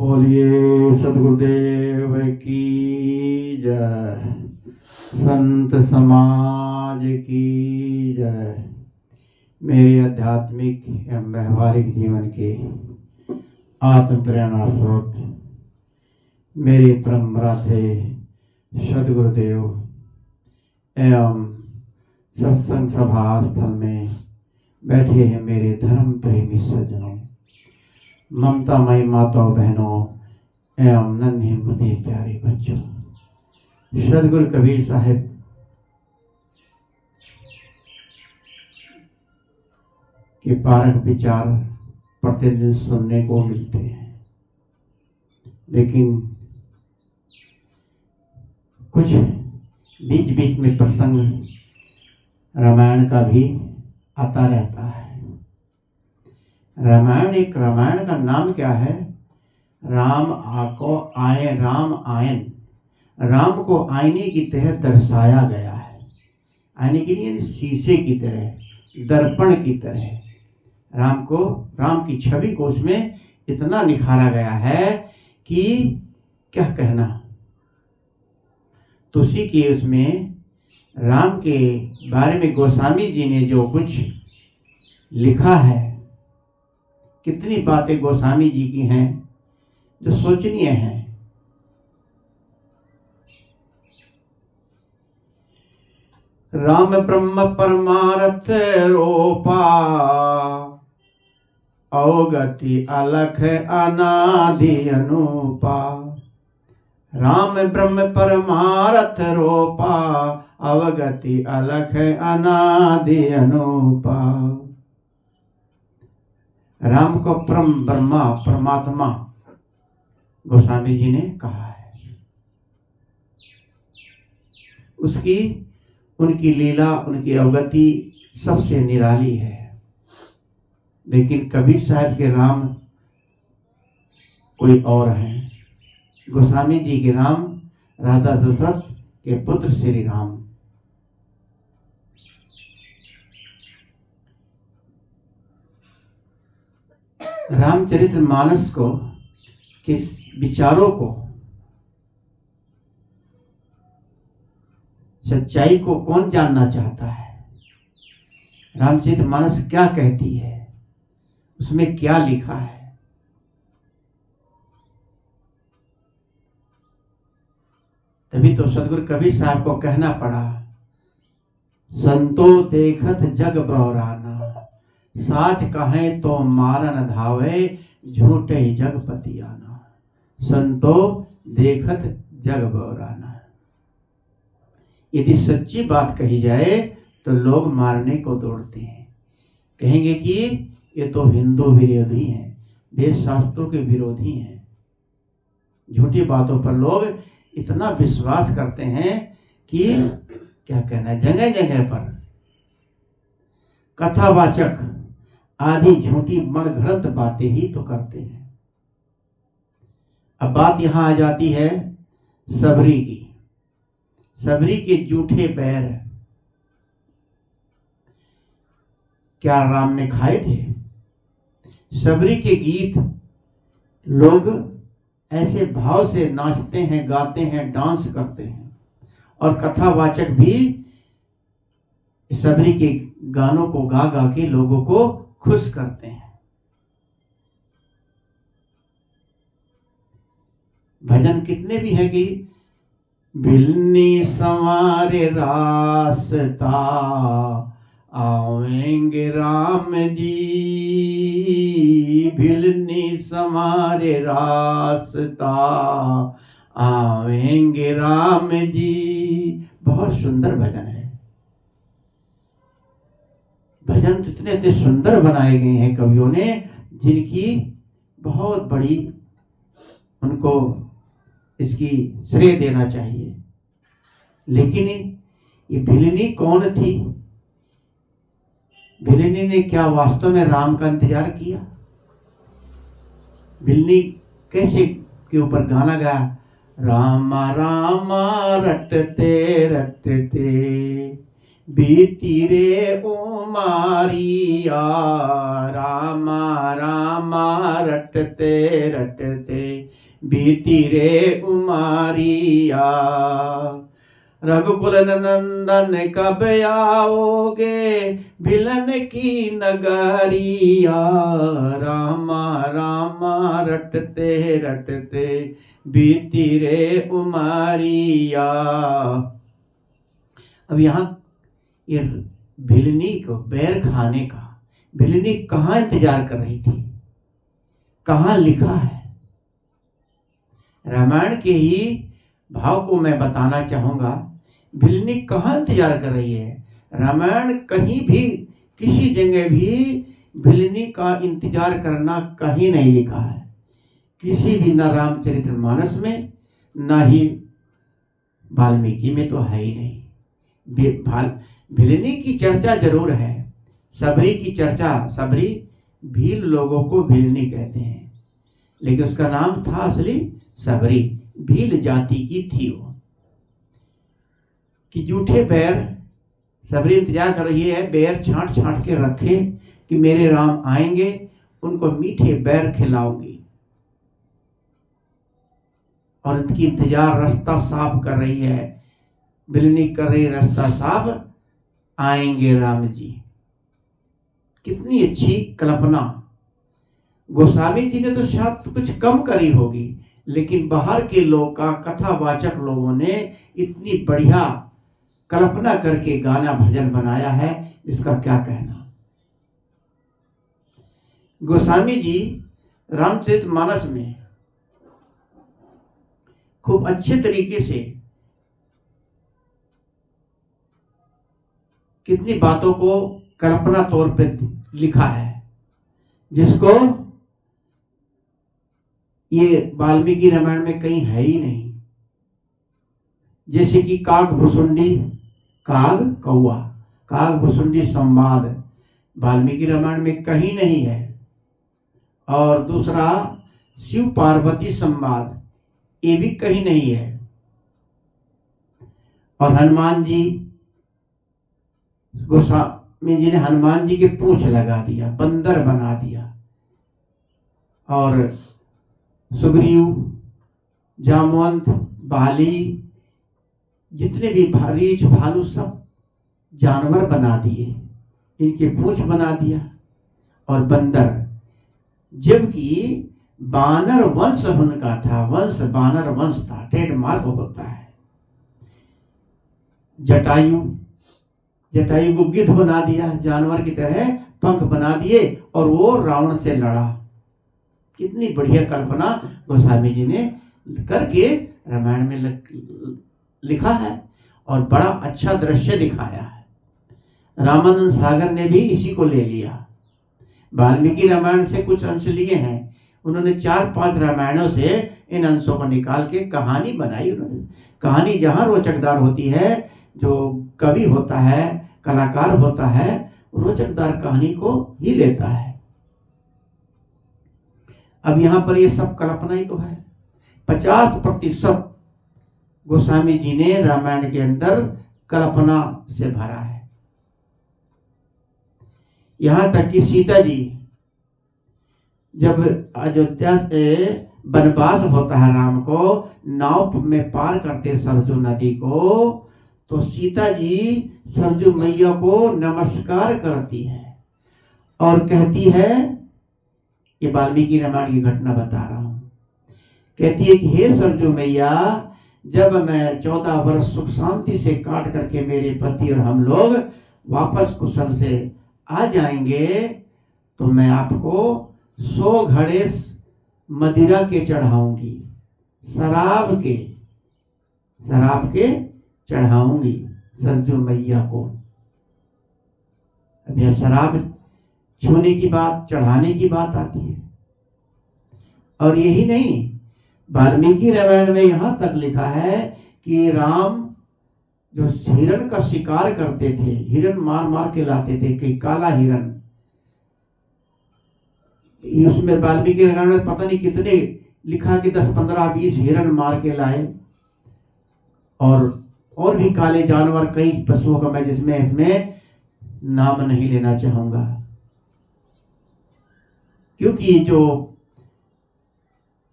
बोलिए सदगुरुदेव की जय, संत समाज की जय। मेरे आध्यात्मिक एवं व्यवहारिक जीवन के आत्म प्रेरणा स्रोत मेरे परम थे सदगुरुदेव एवं सत्संग सभा स्थल में बैठे हैं मेरे धर्म प्रेमी सज्जनों, ममतामयी माताओं बहनों एवं नन्हे मुन्ने प्यारे बच्चों। सदगुरु कबीर साहब के पारक विचार प्रतिदिन सुनने को मिलते हैं, लेकिन कुछ बीच बीच में प्रसंग रामायण का भी आता रहता है। रामायण का नाम क्या है? राम आको आए, राम आयन। राम को आईने की तरह दर्शाया गया है। आईने की नहीं, शीशे की तरह, दर्पण की तरह राम की छवि को उसमें इतना निखारा गया है कि क्या कहना। तो उसी के उसमें राम के बारे में गोस्वामी जी ने जो कुछ लिखा है, कितनी बातें गोस्वामी जी की हैं जो सोचनीय हैं। राम ब्रह्म परमार्थ रूपा, अवगति अलख अनादि अनूपा। राम ब्रह्म परमार्थ रूपा, अवगति अलख अनादि अनूपा। राम को ब्रह्मा परमात्मा गोस्वामी जी ने कहा है। उनकी लीला, उनकी अवगति सबसे निराली है। लेकिन कबीर साहब के राम कोई और हैं। गोस्वामी जी के राम राधा दशरथ के पुत्र श्री राम। रामचरित्र मानस को, किस विचारों को, सच्चाई को कौन जानना चाहता है? रामचरित्र मानस क्या कहती है, उसमें क्या लिखा है? तभी तो सदगुरु कबीर साहब को कहना पड़ा, संतो देखत जग बौराना, साच कहें तो मारन धावे, झूठे जगपति आना। संतो देखत जग बौराना। यदि सच्ची बात कही जाए तो लोग मारने को दौड़ते हैं, कहेंगे कि ये तो हिंदू विरोधी हैं, वेद शास्त्रों के विरोधी हैं। झूठी बातों पर लोग इतना विश्वास करते हैं कि क्या कहना, जगह जगह पर कथावाचक आधी झूठी मनगढ़ंत बातें ही तो करते हैं। अब बात यहां आ जाती है सबरी की। सबरी के झूठे पैर क्या राम ने खाए थे? सबरी के गीत लोग ऐसे भाव से नाचते हैं, गाते हैं, डांस करते हैं, और कथावाचक भी सबरी के गानों को गा गा के लोगों को खुश करते हैं। भजन कितने भी है कि भिलनी संवारे रास्ता, आवेंगे राम जी, भिलनी संवारे रास्ता, आवेंगे राम जी। बहुत सुंदर भजन है। भजन तो इतने सुंदर बनाए गए हैं कवियों ने, जिनकी बहुत बड़ी उनको इसकी श्रेय देना चाहिए। लेकिन ये भिलनी कौन थी? भिलनी ने क्या वास्तव में राम का इंतजार किया? भिलनी कैसे के ऊपर गाना गाया, रामा रामा रटते रटते बीती रे उमारिया, रामा रामा रटते रटते बीती रे उमारिया। रघुकुल नंदन कब आओगे भिलन की नगरिया। रामा रामा रटते रटते बीती रे उमारिया। अब यहाँ ये भिलनी को बैर खाने का, भिलनी कहाँ इंतजार कर रही थी, कहाँ लिखा है। रामायण के ही भाव को मैं बताना चाहूंगा। भिलनी कहाँ इंतजार कर रही है। रामायण कहीं भी किसी जगह भी भिलनी का इंतजार करना कहीं नहीं लिखा है, किसी भी, न रामचरितमानस में न ही वाल्मीकि में तो है ही नहीं। भिलनी की चर्चा जरूर है, सबरी की चर्चा, सबरी भील लोगों को भिलनी कहते हैं, लेकिन उसका नाम था असली सबरी, भील जाति की थी वो। कि जूठे बैर, सबरी इंतजार कर रही है, बैर छांट छांट के रखे कि मेरे राम आएंगे, उनको मीठे बैर खिलाऊंगी। और इनकी इंतजार, रास्ता साफ कर रही है, भिलनी कर रही रास्ता साफ, आएंगे राम जी। कितनी अच्छी कल्पना। गोस्वामी जी ने तो शायद कुछ कम करी होगी, लेकिन बाहर के लोग का, कथावाचक लोगों ने इतनी बढ़िया कल्पना करके गाना भजन बनाया है, इसका क्या कहना। गोस्वामी जी रामचरितमानस में खूब अच्छे तरीके से कितनी बातों को कल्पना तौर पे लिखा है, जिसको ये वाल्मीकि रामायण में कहीं है ही नहीं। जैसे कि काग भुसुंडी, काग कौआ, काग भुसुंडी संवाद वाल्मीकि रामायण में कहीं नहीं है। और दूसरा शिव पार्वती संवाद, ये भी कहीं नहीं है। और हनुमान जी, गोस्वामी जी ने हनुमान जी के पूंछ लगा दिया, बंदर बना दिया। और सुग्रीव, जामवंत, बाली, जितने भी रीछ भालू सब जानवर बना दिए, इनके पूंछ बना दिया। और बंदर, जबकि बानर वंश उनका था, वंश बानर वंश था, ट्रेडमार्क होता है। जटायु, जटायु को गिद्ध बना दिया, जानवर की तरह पंख बना दिए, और वो रावण से लड़ा। कितनी बढ़िया कल्पना गोस्वामी जी ने करके रामायण में लिखा है, और बड़ा अच्छा दृश्य दिखाया है। रामानंद सागर ने भी इसी को ले लिया, वाल्मीकि रामायण से कुछ अंश लिए हैं। उन्होंने 4-5 रामायणों से इन अंशों को निकाल के कहानी बनाई। उन्होंने कहानी जहाँ रोचकदार होती है, जो कवि होता है, कलाकार होता है, रोचकदार कहानी को ही लेता है। अब यहाँ पर ये सब कल्पना ही तो है। 50% गोस्वामी जी ने रामायण के अंदर कल्पना से भरा है। यहां तक कि सीता जी जब अयोध्या से वनवास होता है, राम को नाव में पार करते सरजू नदी को, तो सीता जी सरजू मैया को नमस्कार करती है और कहती है, ये वाल्मीकि रामायण की घटना बता रहा हूं, कहती है कि हे सरजू मैया, जब मैं 14 वर्ष सुख शांति से काट करके मेरे पति और हम लोग वापस कुशल से आ जाएंगे, तो मैं आपको 100 घड़े मदिरा के चढ़ाऊंगी, शराब के चढ़ाऊंगी सरजू मैया को। अब यह शराब छूने की बात, चढ़ाने की बात आती है। और यही नहीं, वाल्मीकि रामायण में यहां तक लिखा है कि राम जो हिरण का शिकार करते थे, हिरण मार मार के लाते थे, कि काला हिरण, उसमें वाल्मीकि रामायण में पता नहीं कितने लिखा कि 10, 15, 20 हिरण मार के लाए, और भी काले जानवर, कई पशुओं का मैं जिसमें इसमें नाम नहीं लेना चाहूंगा, क्योंकि जो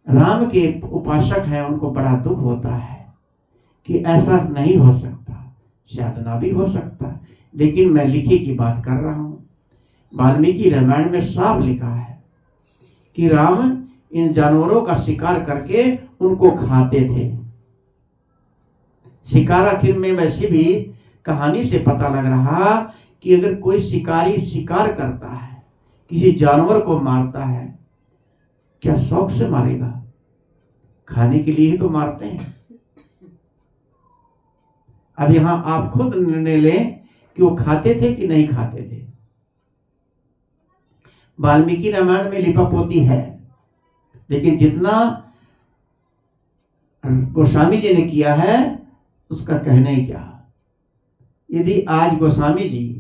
राम के उपासक हैं, उनको बड़ा दुख होता है कि ऐसा नहीं हो सकता, शायद ना भी हो सकता, लेकिन मैं लिखी की बात कर रहा हूं। वाल्मीकि रामायण में साफ लिखा है कि राम इन जानवरों का शिकार करके उनको खाते थे। शिकार आखिर में वैसे भी कहानी से पता लग रहा कि अगर कोई शिकारी शिकार करता है, किसी जानवर को मारता है, क्या शौक से मारेगा? खाने के लिए ही तो मारते हैं। अब यहां आप खुद निर्णय लें कि वो खाते थे कि नहीं खाते थे। वाल्मीकि रामायण में लिपापोती है, लेकिन जितना गोस्वामी जी ने किया है उसका कहना ही क्या। यदि आज गोस्वामी जी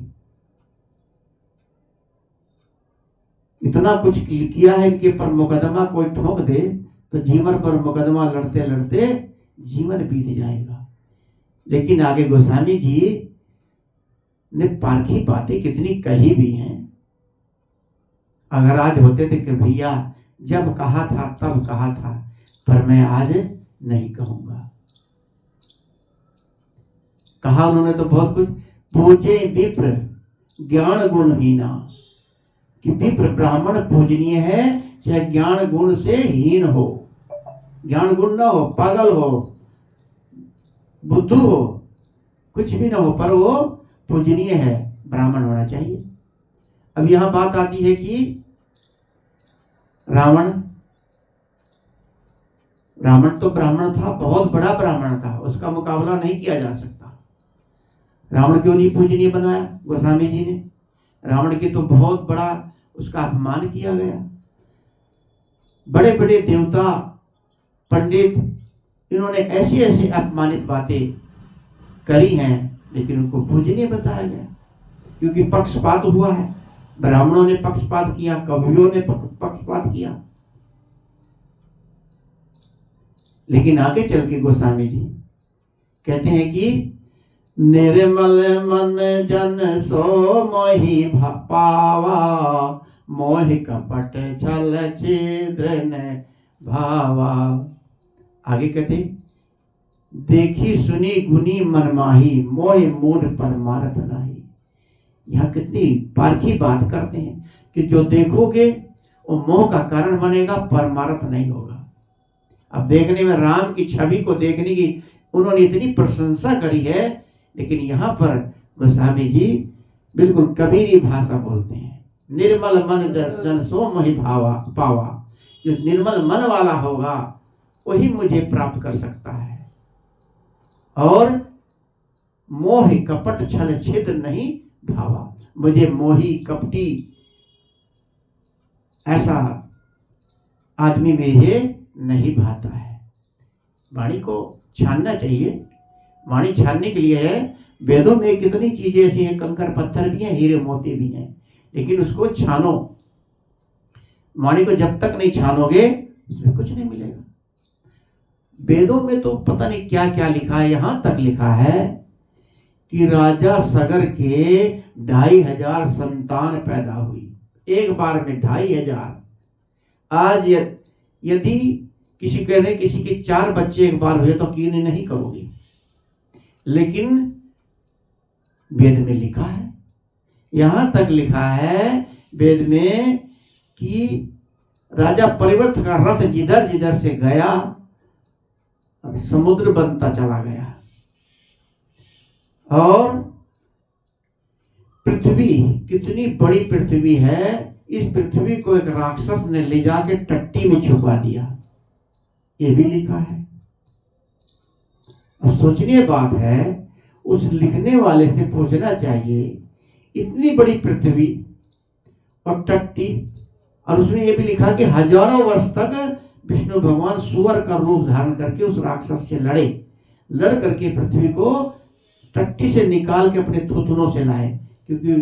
इतना कुछ किया है, इनके पर मुकदमा कोई ठोक दे तो जीवन पर मुकदमा लड़ते लड़ते जीवन बीत जाएगा। लेकिन आगे गोस्वामी जी ने पारखी बातें कितनी कही भी हैं। अगर आज होते थे कि भैया जब कहा था तब कहा था, पर मैं आज नहीं कहूंगा। कहा उन्होंने तो बहुत कुछ, पूजे विप्र ज्ञान गुणहीना, कि विप्र ब्राह्मण पूजनीय है चाहे ज्ञान गुण से हीन हो, ज्ञान गुण ना हो, पागल हो, बुद्धू हो, कुछ भी ना हो, पर वो पूजनीय है, ब्राह्मण होना चाहिए। अब यहां बात आती है कि रावण तो ब्राह्मण था, बहुत बड़ा ब्राह्मण था, उसका मुकाबला नहीं किया जा सकता। रावण क्यों नहीं पूजनीय बनाया गोस्वामी जी ने? रावण की तो बहुत बड़ा उसका अपमान किया गया। बड़े बड़े देवता, पंडित, इन्होंने ऐसी ऐसी अपमानित बातें करी हैं, लेकिन उनको पूजनीय बताया गया, क्योंकि पक्षपात हुआ है। ब्राह्मणों ने पक्षपात किया, कवियों ने पक्षपात किया। लेकिन आगे चल के गोस्वामी जी कहते हैं कि निर्मल मन जन सो मोहि पावा, मोहि कपट छल छिद्र न भावा। आगे कहते देखी सुनी गुनी मनमाही, मोहि मूढ़ परमारथ नाही। यहाँ कितनी पारखी बात करते हैं कि जो देखोगे वो मोह का कारण बनेगा, परमारथ नहीं होगा। अब देखने में राम की छवि को देखने की उन्होंने इतनी प्रशंसा करी है, लेकिन यहाँ पर गोस्वामी जी बिल्कुल कबीरी भाषा बोलते हैं। निर्मल मन जन सो मोहि भावा पावा, जो निर्मल मन वाला होगा वही मुझे प्राप्त कर सकता है। और मोह कपट छल छिद्र नहीं भावा, मुझे मोही कपटी ऐसा आदमी में ये नहीं भाता है। वाणी को छानना चाहिए। वाणी छानने के लिए है, वेदों में कितनी चीजें ऐसी हैं, कंकर पत्थर भी हैं, हीरे मोती भी हैं, लेकिन उसको छानो। वाणी को जब तक नहीं छानोगे उसमें कुछ नहीं मिलेगा। वेदों में तो पता नहीं क्या क्या लिखा है। यहां तक लिखा है कि राजा सगर के 2500 संतान पैदा हुई, एक बार में 2500। आज यदि किसी कहते किसी के 4 बच्चे एक बार हुए तो कीन नहीं करोगे, लेकिन वेद में लिखा है, यहां तक लिखा है वेद में कि राजा परिवर्त का रथ जिधर जिधर से गया समुद्र बनता चला गया। और पृथ्वी कितनी बड़ी पृथ्वी है, इस पृथ्वी को एक राक्षस ने ले जाके टट्टी में छुपा दिया, ये भी लिखा है। अब सोचनीय बात है, उस लिखने वाले से पूछना चाहिए, इतनी बड़ी पृथ्वी और टट्टी, और उसमें यह भी लिखा कि हजारों वर्ष तक विष्णु भगवान सुअर का रूप धारण करके उस राक्षस से लड़ करके पृथ्वी को टट्टी से निकाल के अपने थुथुनों से लाए, क्योंकि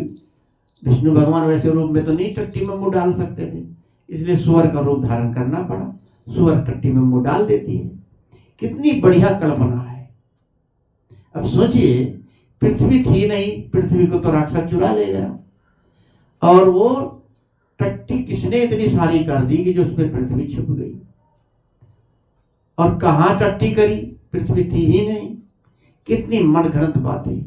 विष्णु भगवान वैसे रूप में तो नहीं टट्टी में मुंह डाल सकते थे, इसलिए सुअर का रूप धारण करना पड़ा। सुअर टट्टी में मुंह डाल देती है। कितनी बढ़िया कल्पना है। अब सोचिए, पृथ्वी थी नहीं, पृथ्वी को तो राक्षस चुरा ले गया, और वो टट्टी किसने इतनी सारी कर दी कि जो उसमें पृथ्वी छुप गई। और कहाँ टट्टी करी, पृथ्वी थी ही नहीं। कितनी मनगढ़ंत बातें।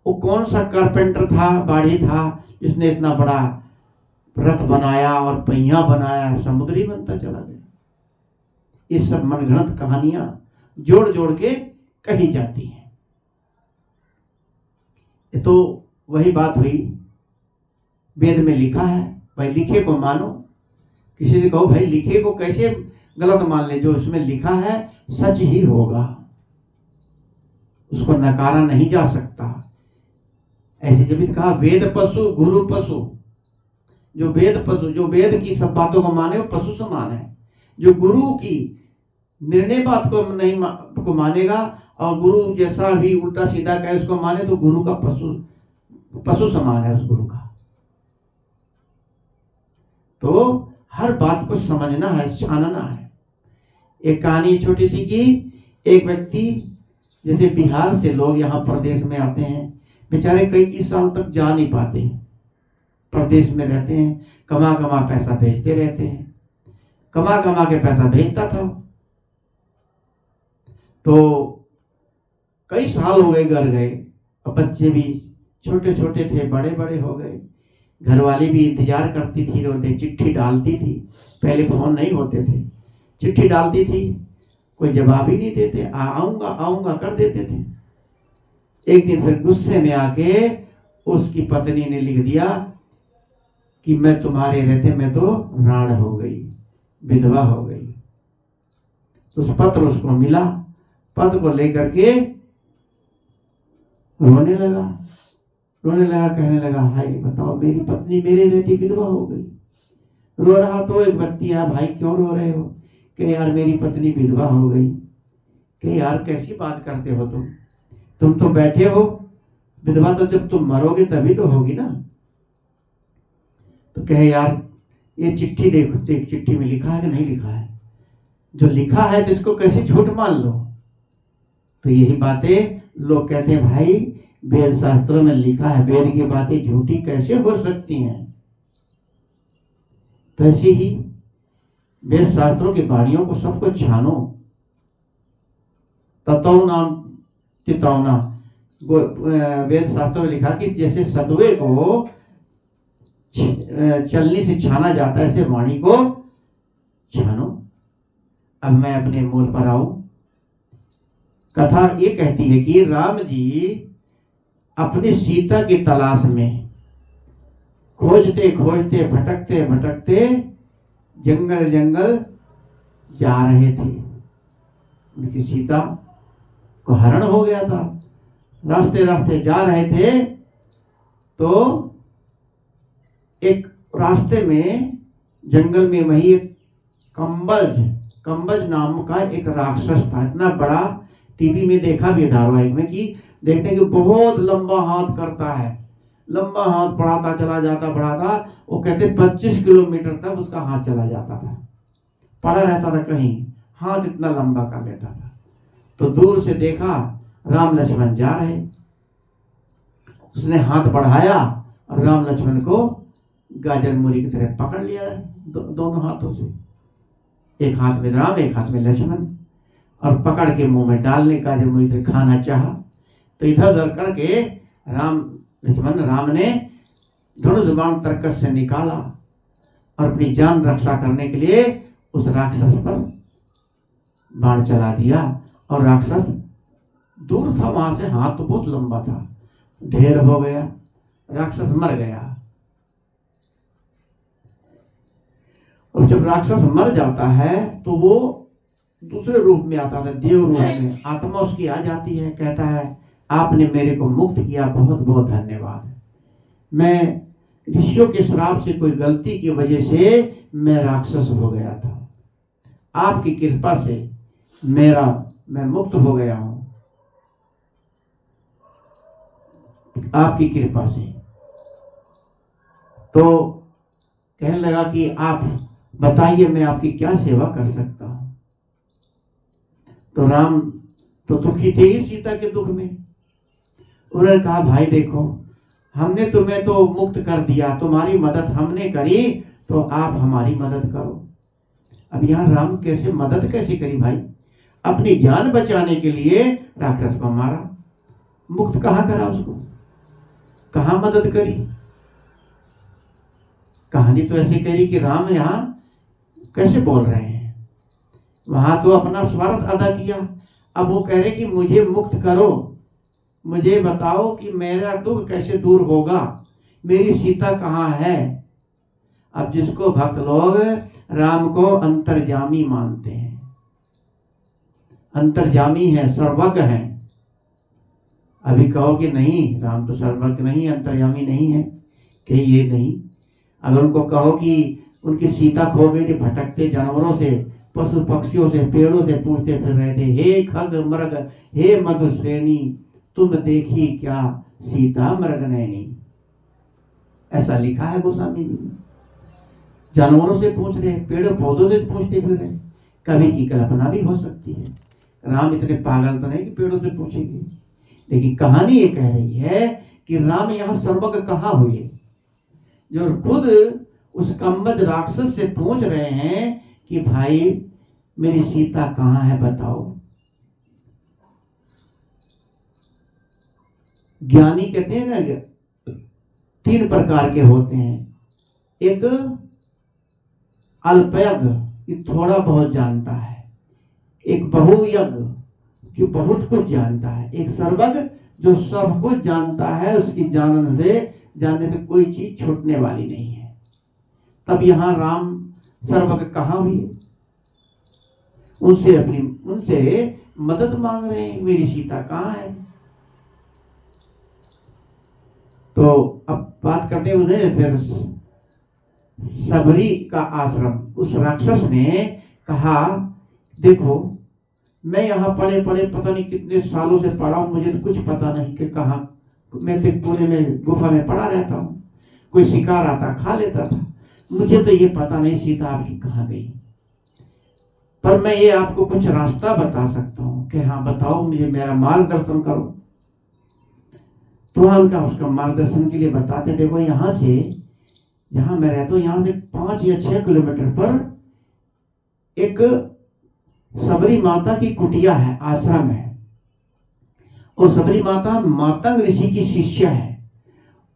वो कौन सा कारपेंटर था, बाड़ी था, जिसने इतना बड़ा रथ बनाया और पहिया बनाया, समुद्री बनता चला गया। ये सब मनगढ़ंत कहानियां जोड़ जोड़ के कही जाती हैं। ये तो वही बात हुई, वेद में लिखा है, भाई लिखे को मानो। किसी से कहो भाई लिखे को कैसे गलत मान ले, जो इसमें लिखा है सच ही होगा, उसको नकारा नहीं जा सकता। ऐसे जब कहा वेद पशु गुरु पशु, जो वेद पशु, जो वेद की सब बातों को माने वो पशु समान है। जो गुरु की निर्णय बात को नहीं को मानेगा और गुरु जैसा भी उल्टा सीधा कहे उसको माने, तो गुरु का पशु समान है उस गुरु का। तो हर बात को समझना है, छानना है। एक कहानी छोटी सी की, एक व्यक्ति, जैसे बिहार से लोग यहाँ प्रदेश में आते हैं, बेचारे कई साल तक जा नहीं पाते, प्रदेश में रहते हैं, कमा कमा पैसा भेजते रहते हैं। कमा कमा के पैसा भेजता था, तो कई साल हो गए, घर गए, अब बच्चे भी छोटे छोटे थे, बड़े बड़े हो गए। घरवाली भी इंतजार करती थी, रोते चिट्ठी डालती थी, पहले फोन नहीं होते थे, चिट्ठी डालती थी, कोई जवाब ही नहीं देते, आऊंगा आऊंगा कर देते थे। एक दिन फिर गुस्से में आके उसकी पत्नी ने लिख दिया कि मैं तुम्हारे रहते मैं तो राण हो गई, विधवा हो गई। तो उस पत्र उसको मिला, पत्र को लेकर के रोने लगा, कहने लगा हाय बताओ मेरी पत्नी मेरे रहती विधवा हो गई। रो रहा तो एक व्यक्ति आया, भाई क्यों रो रहे हो? कि यार मेरी पत्नी विधवा हो गई। कि यार कैसी बात करते हो तुम तो बैठे हो, विधवा तो जब तुम मरोगे तभी तो होगी ना। तो कहे यार ये चिट्ठी देखो, देख चिट्ठी में लिखा है कि नहीं लिखा है, जो लिखा है तो इसको कैसे झूठ मान लो। तो यही बातें लोग कहते हैं भाई वेद शास्त्रों में लिखा है, वेद की बातें झूठी कैसे हो सकती हैं। तो ऐसे ही वेद शास्त्रों की वाणियों को सबको छानो। ततौना चितौना, वेद शास्त्रों में लिखा कि जैसे सतुए को चलनी से छाना जाता है, ऐसे वाणी को छानो। अब मैं अपने मूल पर आऊं। कथा ये कहती है कि राम जी अपनी सीता की तलाश में खोजते खोजते भटकते भटकते जंगल जंगल जा रहे थे। उनकी सीता को हरण हो गया था। रास्ते रास्ते जा रहे थे तो एक रास्ते में जंगल में वही एक कंबज नाम का एक राक्षस था। इतना बड़ा, टीवी में देखा भी धारावाहिक में कि देखने के बहुत लंबा हाथ करता है, लंबा हाथ बढ़ाता चला जाता, बढ़ाता, वो कहते 25 किलोमीटर तक उसका हाथ चला जाता था, पड़ा रहता था कहीं, हाथ इतना लंबा कर लेता था। तो दूर से देखा राम लक्ष्मण जा रहे, उसने हाथ बढ़ाया और राम लक्ष्मण को गाजर मूली की तरह पकड़ लिया दोनों हाथों से, एक हाथ में राम एक हाथ में लक्ष्मण, और पकड़ के मुंह में डालने गाजर मूली की तरह खाना चाहा। तो इधर उधर करके राम ने धनुष बाण तरकस से निकाला और अपनी जान रक्षा करने के लिए उस राक्षस पर बाण चला दिया। और राक्षस दूर था, वहां से हाथ तो बहुत लंबा था, ढेर हो गया, राक्षस मर गया। और जब राक्षस मर जाता है तो वो दूसरे रूप में आता है, देव रूप में आत्मा उसकी आ जाती है। कहता है आपने मेरे को मुक्त किया, बहुत बहुत धन्यवाद। मैं ऋषियों के श्राप से कोई गलती की वजह से मैं राक्षस हो गया था, आपकी कृपा से मैं मुक्त हो गया हूं, आपकी कृपा से। तो कहने लगा कि आप बताइए मैं आपकी क्या सेवा कर सकता हूं। तो राम तो दुखी थे ही सीता के दुख में। उन्होंने कहा भाई देखो, हमने तुम्हें तो मुक्त कर दिया, तुम्हारी मदद हमने करी, तो आप हमारी मदद करो। अब यहाँ राम कैसे मदद कैसे करी भाई? अपनी जान बचाने के लिए राक्षस को मारा, मुक्त कहाँ करा उसको, कहाँ मदद करी? कहानी तो ऐसे करी कि राम यहाँ कैसे बोल रहे हैं, वहां तो अपना स्वार्थ अदा किया। अब वो कह रहे कि मुझे मुक्त करो, मुझे बताओ कि मेरा दुख कैसे दूर होगा, मेरी सीता कहाँ है। अब जिसको भक्त लोग राम को अंतर्यामी मानते हैं, अंतर्यामी है, सर्वज्ञ है। अभी कहो कि नहीं राम तो सर्वज्ञ नहीं, अंतर्यामी नहीं है, कि ये नहीं। अगर उनको कहो कि उनकी सीता खो गई थी, भटकते जानवरों से, पशु पक्षियों से, पेड़ों से पूछते फिर रहे थे, हे खग मृग हे मधु श्रेणी, तुम देखी क्या सीता मृग नैनी। ऐसा लिखा है गोस्वामी जी ने। जानवरों से पूछ रहे, पेड़ पौधों से पूछते फिर रहे। कभी की कल्पना भी हो सकती है, राम इतने पागल तो नहीं कि पेड़ों से पूछेंगे। लेकिन कहानी ये कह रही है कि राम यहाँ सर्वज्ञ कहाँ हुए, जो खुद उस कम्बद राक्षस से पूछ रहे हैं कि भाई मेरी सीता कहाँ है बताओ। ज्ञानी कहते हैं ना, 3 प्रकार के होते हैं। एक अल्पयज्ञ, ये थोड़ा बहुत जानता है। एक बहुयज्ञ, कि बहुत कुछ जानता है। एक सर्वज्ञ, जो सब कुछ जानता है, उसकी जानने से कोई चीज छूटने वाली नहीं है। तब यहाँ राम सर्वज्ञ कहाँ हुए, उनसे मदद मांग रहे हैं, मेरी सीता कहाँ है। तो अब बात करते हुए फिर सबरी का आश्रम, उस राक्षस ने कहा देखो मैं यहाँ पढ़े पता नहीं कितने सालों से पढ़ा हूँ, मुझे तो कुछ पता नहीं कि कहाँ, मैं तो पुणे में गुफा में पड़ा रहता हूँ, कोई शिकार आता खा लेता था, मुझे तो ये पता नहीं सीता आपकी कहाँ गई। पर मैं ये आपको कुछ रास्ता बता सकता हूँ कि हाँ बताओ मुझे, मेरा मार्गदर्शन करो। तो उनका उसका मार्गदर्शन के लिए बताते, देखो यहाँ से, जहाँ मैं रहता हूँ यहाँ से 5 या 6 किलोमीटर पर एक सबरी माता की कुटिया है, आश्रम है। और सबरी माता मातंग ऋषि की शिष्य है।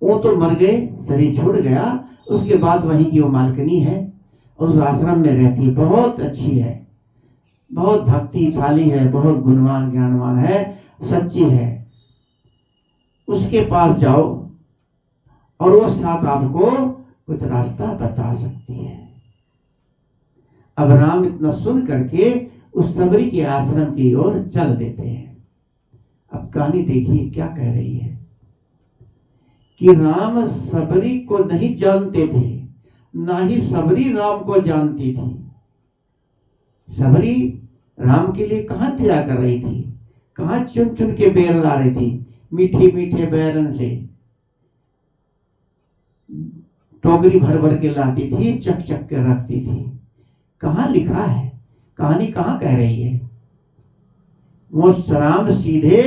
वो तो मर गए, शरीर छोड़ गया, उसके बाद वहीं की वो मालकिनी है और उस आश्रम में रहती है। बहुत अच्छी है, बहुत भक्तिशाली है, बहुत गुणवान ज्ञानवान है, सच्ची है। उसके पास जाओ और वो साथ आपको कुछ रास्ता बता सकती है। अब राम इतना सुन करके उस सबरी के आश्रम की ओर चल देते हैं। अब कहानी देखिए क्या कह रही है कि राम सबरी को नहीं जानते थे, ना ही सबरी राम को जानती थी। सबरी राम के लिए कहां त्याग कर रही थी, कहां चुन चुन के बेर ला रही थी, मीठे मीठे बैरन से टोकरी भर भर के लाती थी, चक चक के रखती थी। कहां लिखा है, कहानी कहां कह रही है? वो राम सीधे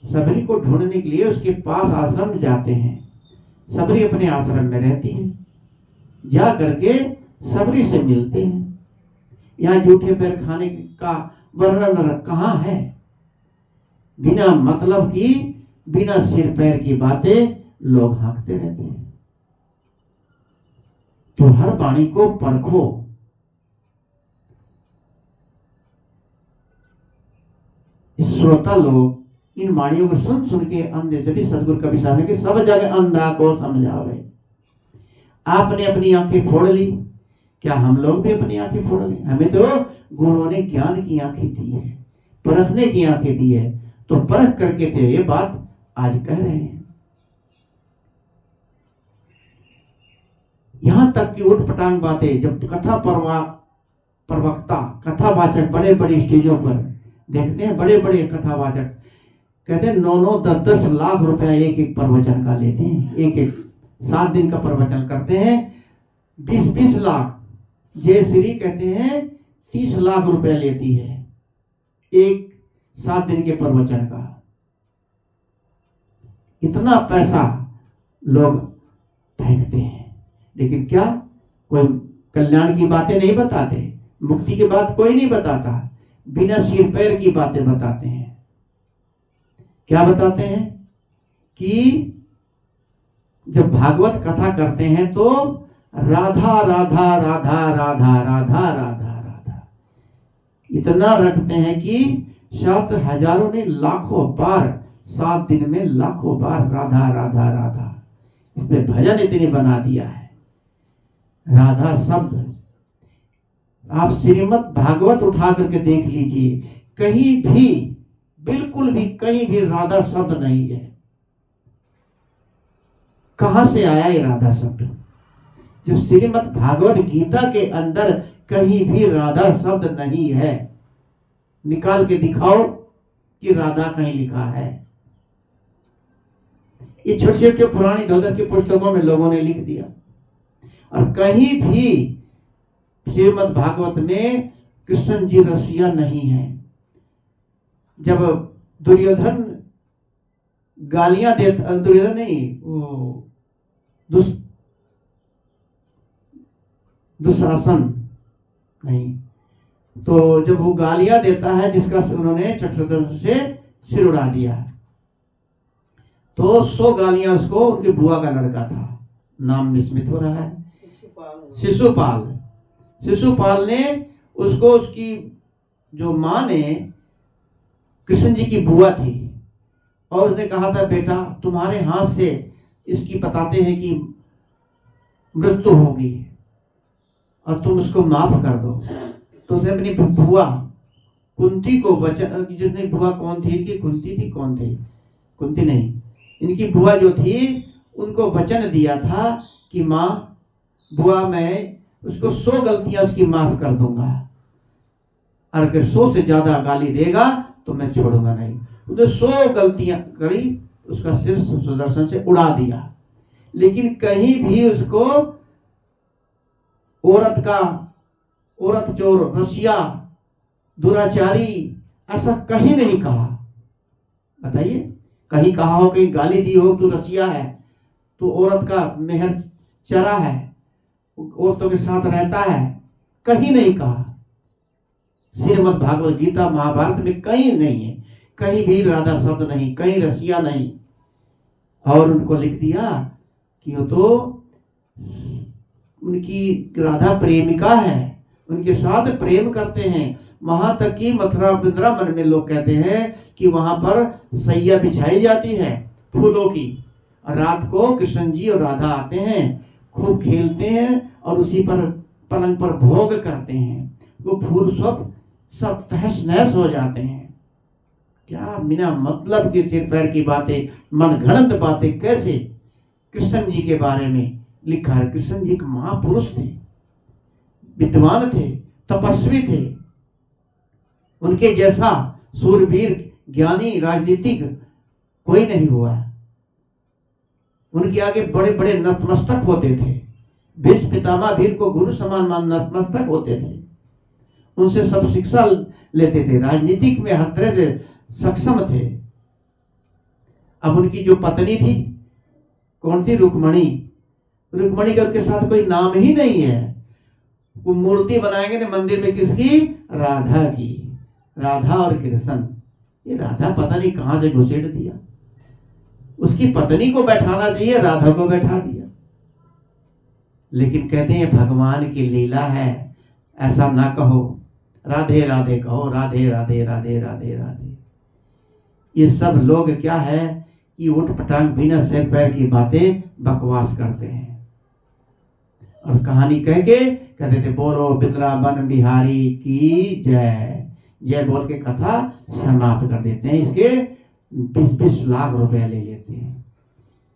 सबरी को ढूंढने के लिए उसके पास आश्रम जाते हैं। सबरी अपने आश्रम में रहती है, जा करके सबरी से मिलते हैं। यहाँ झूठे पैर खाने का वर्णन कहाँ है? बिना मतलब की, बिना सिर पैर की बातें लोग हाँकते रहते हैं। तो हर वाणी को परखो। श्रोता लोग इन वाणियों को सुन सुन के अंधे से भी सदगुरु कबीर साहब ने कि सब जगह अंधा को समझावे। आपने अपनी आंखें फोड़ ली, क्या हम लोग भी अपनी आंखें फोड़ ली? हमें तो गुरुओं ने ज्ञान की आंखें दी है, परखने की आंखें दी है, तो परख करके थे ये बात आज कह रहे हैं। यहां तक कि उठपटांग बातें, जब कथा प्रवक्ता, कथावाचक बड़े बड़े स्टेजों पर देखते हैं, बड़े बड़े कथावाचक कहते हैं 9-9, 10-10 लाख रुपया एक एक प्रवचन का लेते हैं। एक 7 दिन का प्रवचन करते हैं, 20-20 लाख। जय श्री कहते हैं 30 लाख रुपया लेती है एक 7 दिन के प्रवचन का। इतना पैसा लोग फेंकते हैं, लेकिन क्या कोई कल्याण की बातें नहीं बताते? मुक्ति की बात कोई नहीं बताता, बिना सिर पैर की बातें बताते हैं। क्या बताते हैं कि जब भागवत कथा करते हैं तो राधा राधा राधा राधा राधा राधा राधा इतना रटते हैं कि शायद हजारों ने लाखों बार, 7 दिन में लाखों बार राधा राधा राधा, इस पे भजन इतनी बना दिया है। राधा शब्द आप श्रीमद् भागवत उठा करके देख लीजिए, कहीं भी, बिल्कुल भी कहीं भी राधा शब्द नहीं है। कहां से आया ये राधा शब्द? जब श्रीमद् भागवत गीता के अंदर कहीं भी राधा शब्द नहीं है, निकाल के दिखाओ कि राधा कहीं लिखा है। ये छोटे छोटे पुरानी धोधर की पुस्तकों में लोगों ने लिख दिया, और कहीं भी श्रीमद् भागवत में कृष्ण जी रसिया नहीं है। जब दुर्योधन गालियां देता, दुर्योधन नहीं, वो दुशासन नहीं, तो जब वो गालियां देता है जिसका उन्होंने चक्रधर से सिर उड़ा दिया, तो 100 गालियां उसको, उनकी बुआ का लड़का था, नाम विस्मित हो रहा है, शिशुपाल ने उसको, उसकी जो माँ ने, कृष्ण जी की बुआ थी, और उसने कहा था बेटा तुम्हारे हाथ से इसकी बताते हैं कि मृत्यु होगी और तुम उसको माफ कर दो। तो उसने अपनी बुआ कुंती को वचन, जिसने बुआ कौन थी कि कुंती थी, कौन थी, कुंती नहीं, इनकी बुआ जो थी उनको वचन दिया था कि माँ, बुआ मैं उसको 100 गलतियां उसकी माफ कर दूंगा, और अगर 100 से ज्यादा गाली देगा तो मैं छोड़ूंगा नहीं। उसने 100 गलतियां करी, उसका सिर सुदर्शन से उड़ा दिया, लेकिन कहीं भी उसको औरत चोर, रसिया, दुराचारी ऐसा कहीं नहीं कहा। बताइए, कहीं कहा हो, कहीं गाली दी हो, तू रसिया है, तू औरत का मेहर चरा है, औरतों के साथ रहता है, कहीं नहीं कहा। श्रीमद् भागवत गीता महाभारत में कहीं नहीं है, कहीं भी राधा शब्द नहीं, कहीं रसिया नहीं। और उनको लिख दिया कि वो तो उनकी राधा प्रेमिका है, उनके साथ प्रेम करते हैं। वहां तक कि मथुरा वृंदावन में लोग कहते हैं कि वहां पर सैया बिछाई जाती है फूलों की, और रात को कृष्ण जी और राधा आते हैं, खूब खेलते हैं, और उसी पर पलंग पर भोग करते हैं। वो फूल सब तहस नहस हो जाते हैं। क्या बिना मतलब की सिर पैर की बातें, मनगढ़ंत बातें कैसे कृष्ण जी के बारे में लिखा है। कृष्ण जी एक महापुरुष थे, विद्वान थे, तपस्वी थे, उनके जैसा सूरवीर, ज्ञानी, राजनीतिक कोई नहीं हुआ। उनके आगे बड़े बड़े नतमस्तक होते थे, भीष्म पितामह भीम को गुरु समान मान नतमस्तक होते थे, उनसे सब शिक्षा लेते थे, राजनीतिक में हर तरह से सक्षम थे। अब उनकी जो पत्नी थी, कौन थी, रुक्मणी का उनके साथ कोई नाम ही नहीं है। वो मूर्ति बनाएंगे ना मंदिर में, किसकी, राधा की, राधा और कृष्ण। ये राधा पता नहीं कहां से घुसेड़ दिया, उसकी पत्नी को बैठाना चाहिए, राधा को बैठा दिया। लेकिन कहते हैं भगवान की लीला है, ऐसा ना कहो, राधे राधे कहो, राधे राधे राधे राधे राधे। ये सब लोग क्या है कि उठ पटांग बिना सिर पैर की बातें बकवास करते हैं, और कहानी कह के कहते थे बोलो वृंदावन बिहारी की जय, जय बोल के कथा समाप्त कर देते हैं। इसके 20-20 लाख रुपए ले लेते हैं।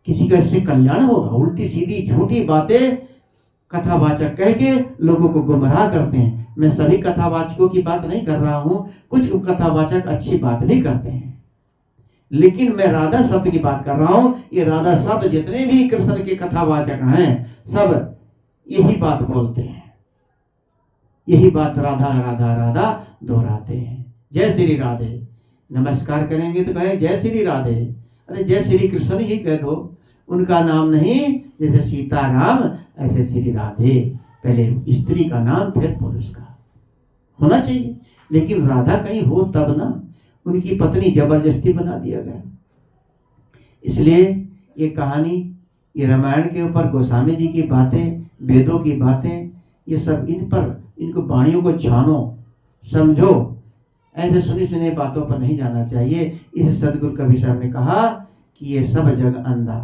किसी का इससे कल्याण होगा? उल्टी सीधी झूठी बातें कथावाचक कह के लोगों को गुमराह करते हैं। मैं सभी कथावाचकों की बात नहीं कर रहा हूं, कुछ कथावाचक अच्छी बात भी करते हैं, लेकिन मैं राधा शब्द की बात कर रहा हूं। ये राधा शब्द जितने भी कृष्ण के कथावाचक हैं, सब यही बात बोलते हैं, यही बात राधा राधा राधा दोहराते हैं। जय श्री राधे। नमस्कार करेंगे तो कहें जय श्री राधे, अरे जय श्री कृष्ण ही कह दो, उनका नाम नहीं, जैसे सीताराम ऐसे श्री राधे, पहले स्त्री का नाम फिर पुरुष का। होना चाहिए, लेकिन राधा कहीं हो तब ना, उनकी पत्नी जबरदस्ती बना दिया गया। इसलिए ये कहानी, ये रामायण के ऊपर गोस्वामी जी की बातें, वेदों की बातें, ये सब इन पर, इनको वाणियों को छानो, समझो। ऐसे सुनी सुनी बातों पर नहीं जाना चाहिए। इस सदगुरु कबीर साहब ने कहा कि ये सब जग अंधा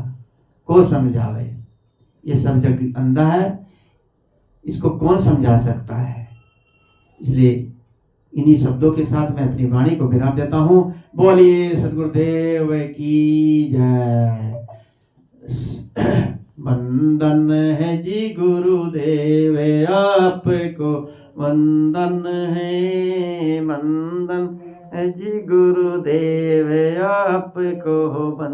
को समझावे, ये सब जग अंधा है, इसको कौन समझा सकता है। इसलिए इन्हीं शब्दों के साथ मैं अपनी वाणी को विराम देता हूँ। बोलिए सदगुरुदेव की जय। वंदन है जी गुरुदेव आपको, वंदन है, वंदन है जी गुरुदेव आपको।